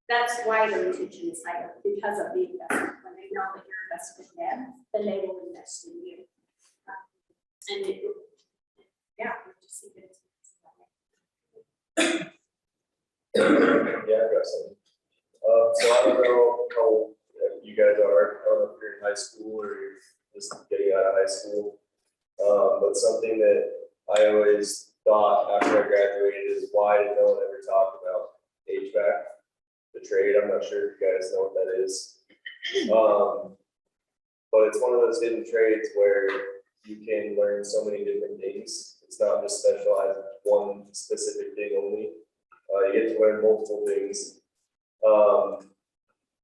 That's why the retention is higher, because of the investment. When they know that you're invested in them, then they will invest in you. And it, yeah, we just see that it's Yeah, I got some. So I don't know how you guys are, I don't know if you're in high school or you're just getting out of high school. But something that I always thought after I graduated is why did no one ever talk about HVAC, the trade? I'm not sure if you guys know what that is. But it's one of those hidden trades where you can learn so many different things. It's not just specialized in one specific thing only. You get to learn multiple things.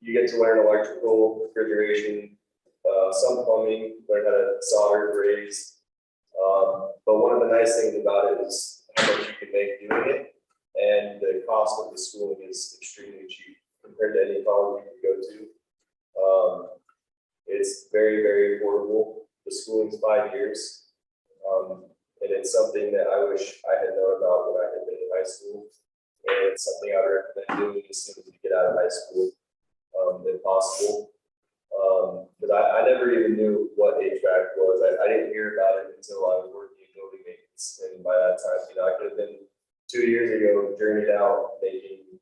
You get to learn electrical, refrigeration, some plumbing, learn how to solder, braze. But one of the nice things about it is how much you can make doing it, and the cost of the schooling is extremely cheap compared to any college you can go to. It's very, very affordable. The schooling's 5 years, and it's something that I wish I had known about when I had been in high school. And it's something I would recommend doing as soon as you get out of high school, if possible. Because I never even knew what HVAC was. I didn't hear about it until I was working in building maintenance. trades. And by that time, you know, I could have been 2 years ago journeyed out making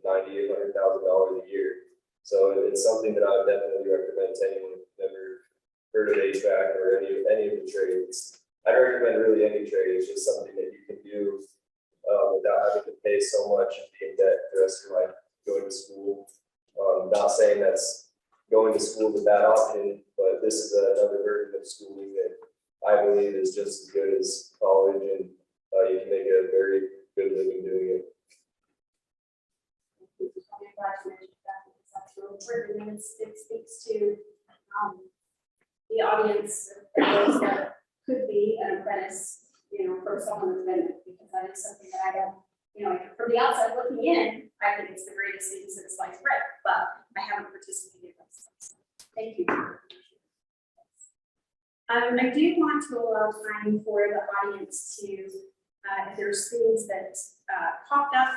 $90,000 to $100,000 a year. So it's something that I would definitely recommend to anyone who's never heard of HVAC or any of the trades. I'd recommend really any trade. It's just something that you can do without having to pay so much and be in debt the rest of your life going to school. Not saying that's going to school is a bad option, but this is another version of schooling that I believe is just as good as college, and you can make a very good living doing it. I'm glad you mentioned that because that's really important, and it speaks to the audience of those that could be an apprentice, you know, for someone who's been, because that is something that I don't, you know, from the outside looking in, I think it's the greatest thing since sliced bread, but I haven't participated in this. Thank you. I do want to allow time for the audience to, if there's things that popped up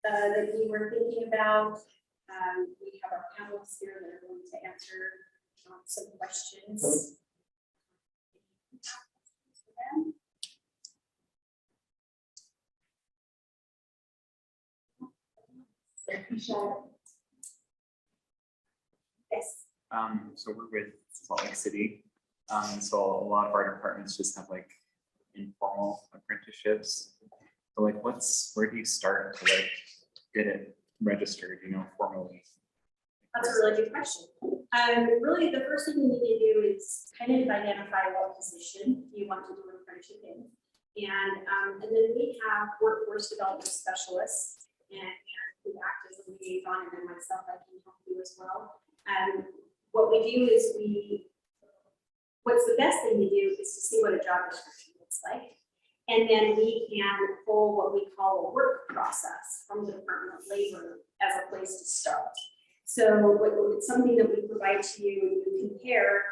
that we were thinking about, we have our panelists here that are going to answer some questions. Yes. So we're with Salt Lake City. So a lot of our departments just have like informal apprenticeships. So like where do you start to like get it registered, you know, formally? That's a really good question. Really, the first thing you need to do is kind of identify what position you want to do an apprenticeship in. And then we have workforce development specialists and who act as a liaison, and then myself, I can help you as well. What we do is what's the best thing to do is to see what a job description looks like. And then we can pull what we call a work process from the Department of Labor as a place to start. So it's something that we provide to you, and you compare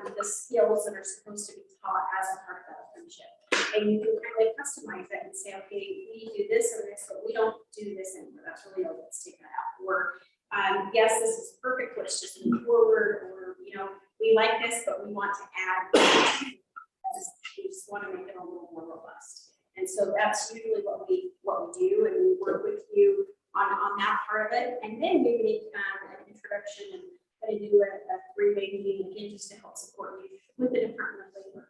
the skills that are supposed to be taught as a part of that apprenticeship. And you can kind of customize it and say, okay, we do this or this, but we don't do this anymore. That's really all that's taken out. Or yes, this is perfect, let's just move forward, or you know, we like this, but we want to add, we just want to make it a little more robust. And so that's usually what we do, and we work with you on that part of it. And then we make an introduction and kind of do a three-way meeting again just to help support you with the Department of Labor.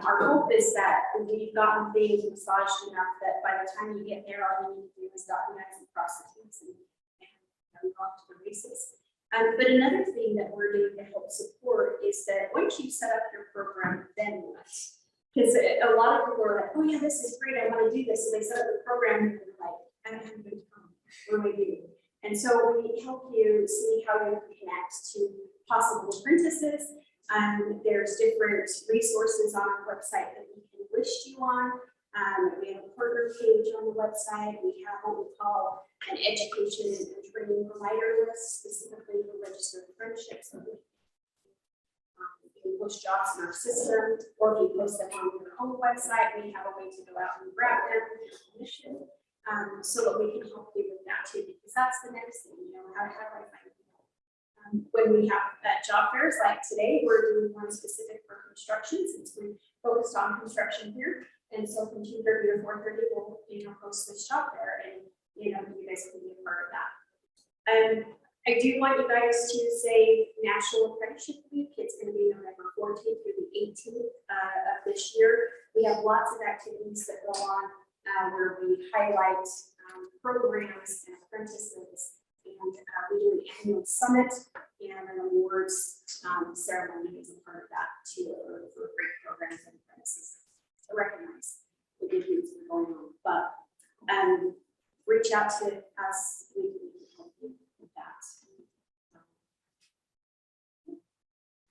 Our hope is that we've gotten things massaged enough that by the time you get there, all you need to do is document and processes and go off to the races. But another thing that we're doing to help support is that once you set up your program, then what? Because a lot of people are like, oh yeah, this is great, I want to do this. So they set up the program and they're like, I don't have a good time. What do I do? And so we help you see how you can connect to possible apprentices. There's different resources on our website that we can list you on. We have a partner page on the website. We have what we call an education and training provider list specifically for registered apprenticeships. You can post jobs in our system, or if you post them on your own website, we have a way to go out and grab them so that we can help you with that too, because that's the next thing, you know, how do I find people? When we have job fairs like today, we're doing one specific for construction since we focused on construction here. And so from 2:30 to 4:30, we'll, you know, host this job fair, and you know, you guys can be a part of that. I do want you guys to say National Apprenticeship Week. It's going to be November 14th through the 18th of this year. We have lots of activities that go on where we highlight programs and apprentices, and we do an annual summit and an awards ceremony as a part of that too, for great programs and apprentices. I recognize the good things that are going on, but reach out to us. We can help you with that.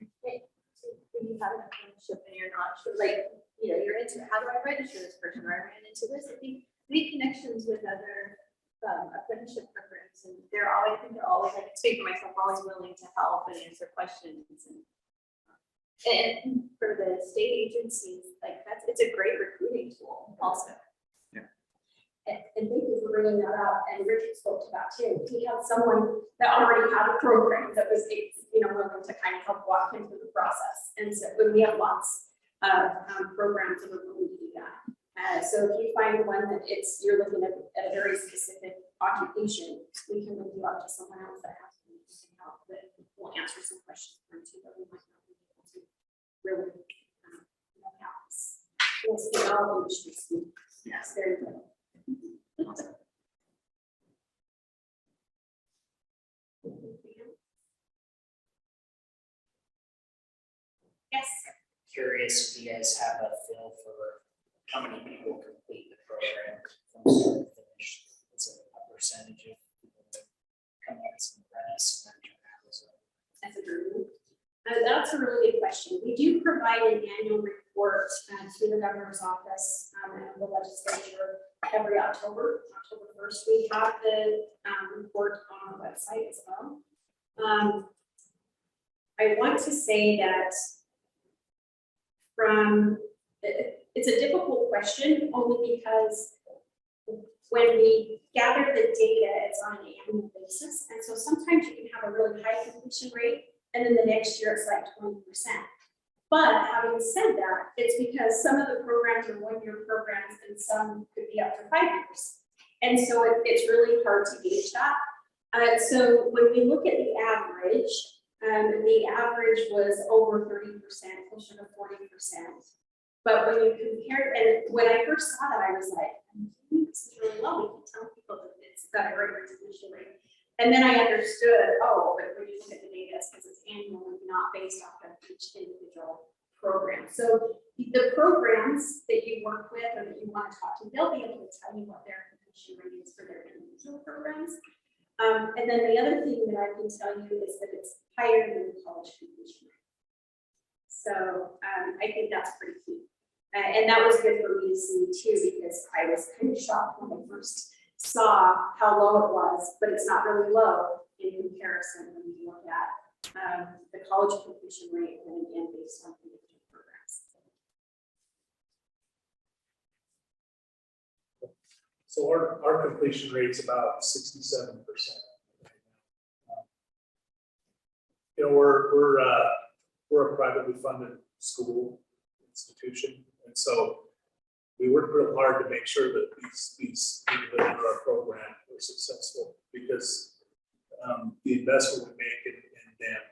Okay, so when you have an apprenticeship and you're not sure, like, you know, you're into, how do I register this person, or I ran into this, I think make connections with other apprenticeship programs, and they're always, I think they're always, like, speak for myself, always willing to help and answer questions. And for the state agencies, like it's a great recruiting tool also. Yeah. And thank you for bringing that up. And Richard spoke to that too. He had someone that already had a program that was, you know, willing to kind of help walk him through the process. And so we have lots programs that are going to do that. So if you find one that you're looking at a very specific occupation, we can move you up to someone else that has help that will answer some questions for you that we might not be able to really help us. Yes, in all industries. Yes, very good. Yes. Curious if you guys have a feel for how many people complete the program from start to finish. It's a percentage of people that come in as an apprentice and then turn out as a. That's a really good question. We do provide an annual report to the governor's office and the legislature every October 1st. We have the report on our website as well. I want to say that it's a difficult question only because when we gather the data, it's on an annual basis. And so sometimes you can have a really high completion rate and then the next year it's like 20%. But having said that, it's because some of the programs are one-year programs and some could be up to 5 years. And so it's really hard to gauge that. So when we look at the average was over 30%, closer to 40%. But when you compare, and when I first saw that, I was like, this is really low. We can tell people that it's got a great completion rate. And then I understood, oh, but when you look at the data, it's because it's annual, not based off of each individual program. So the programs that you work with or that you want to talk to, they'll be able to tell you what their completion rate is for their individual programs. And then the other thing that I can tell you is that it's higher than the college completion rate. So I think that's pretty key. And that was good for me to see too, because I was kind of shocked when I first saw how low it was, but it's not really low in comparison when you look at the college completion rate and again based on individual programs. So our completion rate's about 67%. You know, we're a privately funded school institution, and so we work real hard to make sure that these people that enter our program are successful, because the investment we make in them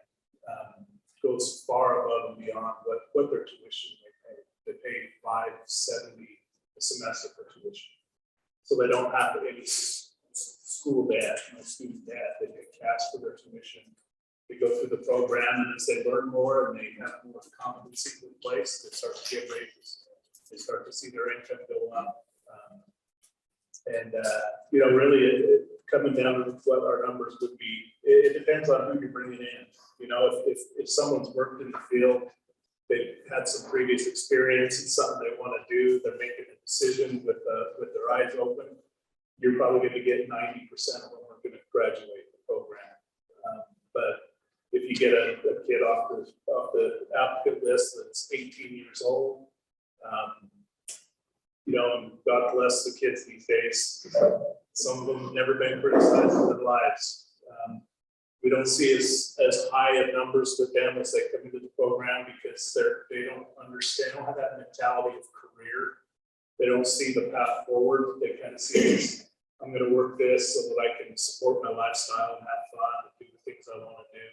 goes far above and beyond what their tuition they pay $570 a semester for tuition. So they don't have any school debt, no student debt. They pay cash for their tuition. They go through the program, and as they learn more and they have more competency in place, they start to get raises. They start to see their income go up. You know, really coming down to what our numbers would be, it depends on who you're bringing in. You know, if someone's worked in the field, they've had some previous experience, it's something they want to do, they're making a decision with their eyes open, you're probably going to get 90% of them are going to graduate the program. But if you get a kid off the applicant list that's 18 years old, you know, and God bless the kids these days, some of them have never been criticized in their lives. We don't see as high of numbers with them as they come into the program because they don't understand, have that mentality of career. They don't see the path forward. They kind of see this, I'm going to work this so that I can support my lifestyle and have fun and do the things I want to do.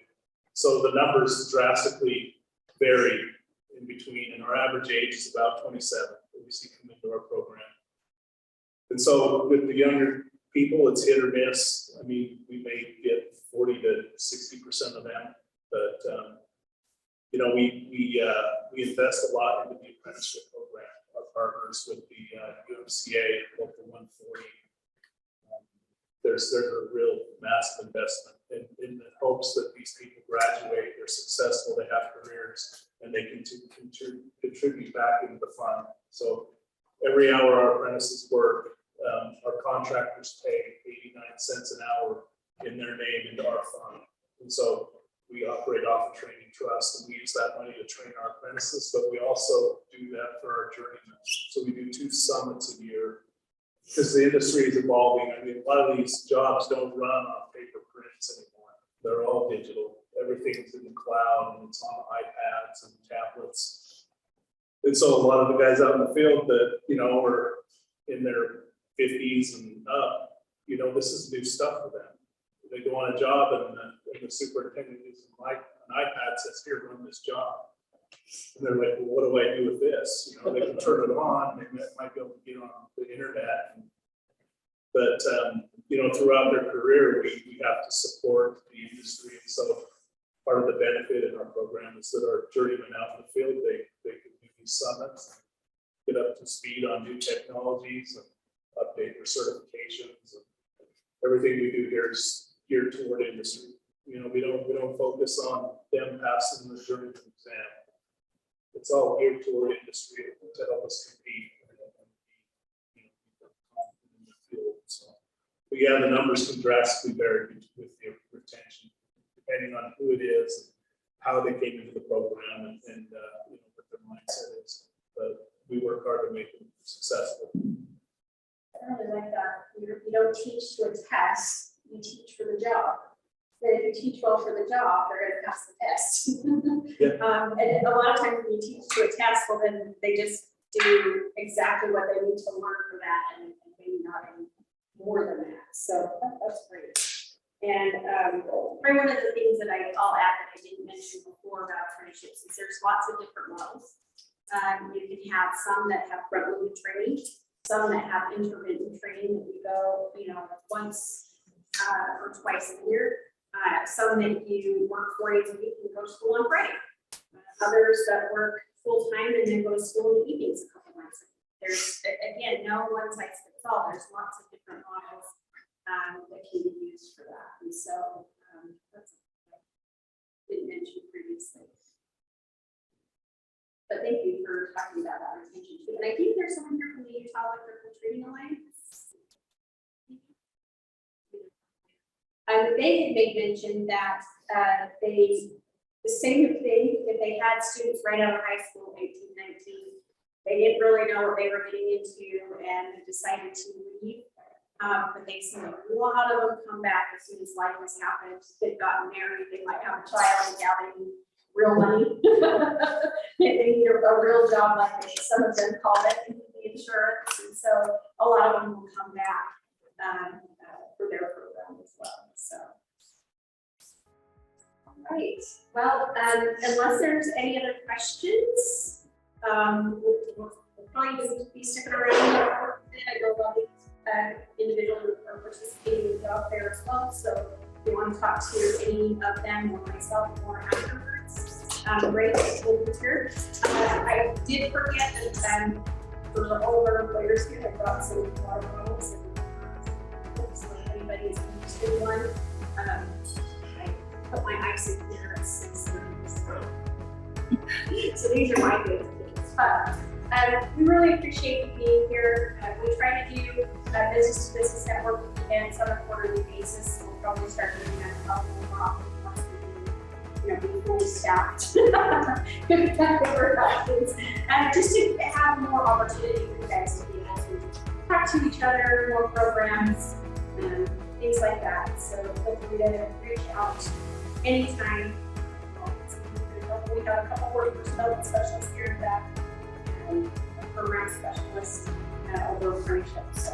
So the numbers drastically vary in between, and our average age is about 27 that we see come into our program. And so with the younger people, it's hit or miss. I mean, we may get 40 to 60% of them, but you know, we invest a lot into the apprenticeship program. Our partners with the UMCA, Local 140. There's a real massive investment in the hopes that these people graduate, they're successful, they have careers, and they can contribute back into the fund. So every hour our apprentices work, our contractors pay 89 cents an hour in their name into our fund. And so we operate off a training trust, and we use that money to train our apprentices, but we also do that for our journeymen. So we do 2 summits a year because the industry is evolving. I mean, a lot of these jobs don't run on paper prints anymore. They're all digital. Everything's in the cloud and it's on iPads and tablets. And so a lot of the guys out in the field that, you know, are in their 50s and up, you know, this is new stuff for them. They go on a job and the superintendent gives them like an iPad, says, here, run this job. And they're like, well, what do I do with this? You know, they can turn it on, they might be able to get on the internet. But, you know, throughout their career, we have to support the industry. And so part of the benefit in our program is that our journeymen out in the field, they can do these summits, get up to speed on new technologies and update their certifications. And everything we do here is geared toward industry. You know, we don't focus on them passing the journeyman exam. It's all geared toward industry to help us compete and be, you know, confident in the field. So, but yeah, the numbers can drastically vary with the retention, depending on who it is, how they came into the program, and you know, what their mindset is. But we work hard to make them successful. I really like that. You don't teach to a test, you teach for the job. Then if you teach well for the job, they're gonna pass the test. Yeah. And a lot of times when you teach to a test, well, then they just do exactly what they need to learn for that and maybe not any more than that. So that's great. And probably one of the things that I'll add that I didn't mention before about apprenticeships is there's lots of different levels. You can have some that have front-loaded training, some that have intermittent training that you go, you know, once or twice a year. Some that you work 4 days a week and go to school on Friday. Others that work full-time and then go to school in the evenings a couple months. There's, again, no one size fits all. There's lots of different models that can be used for that. And so that's what I didn't mention previously. But thank you for talking about that retention too. And I think there's someone here from the Utah Electrical Trading Alliance. They had made mention that the same thing, if they had students right out of high school, 18, 19, they didn't really know what they were getting into and decided to leave. But they said a lot of them come back as soon as life has happened. They've gotten married, they might have a child, and now they need real money. They need a real job like this. Some of them call it the insurance. And so a lot of them will come back for their program as well. So, all right. Well, unless there's any other questions, we'll probably just be sticking around. I know a lot of individuals are participating out there as well. So if you want to talk to any of them or myself more afterwards, great, we'll be here. I did forget that for all of our players here, I brought some water bottles. So if anybody is interested in one, I put my ice in here at 6:30. So these are my good things. We really appreciate you being here. We try to do business-to-business network events on a quarterly basis. We'll probably start doing that probably more often once we, be fully staffed. Just to have more opportunity for you guys to be able to talk to each other, more programs, things like that. So feel free to reach out anytime. We have a couple workforce development specialists here in that. A program specialist over apprenticeship. So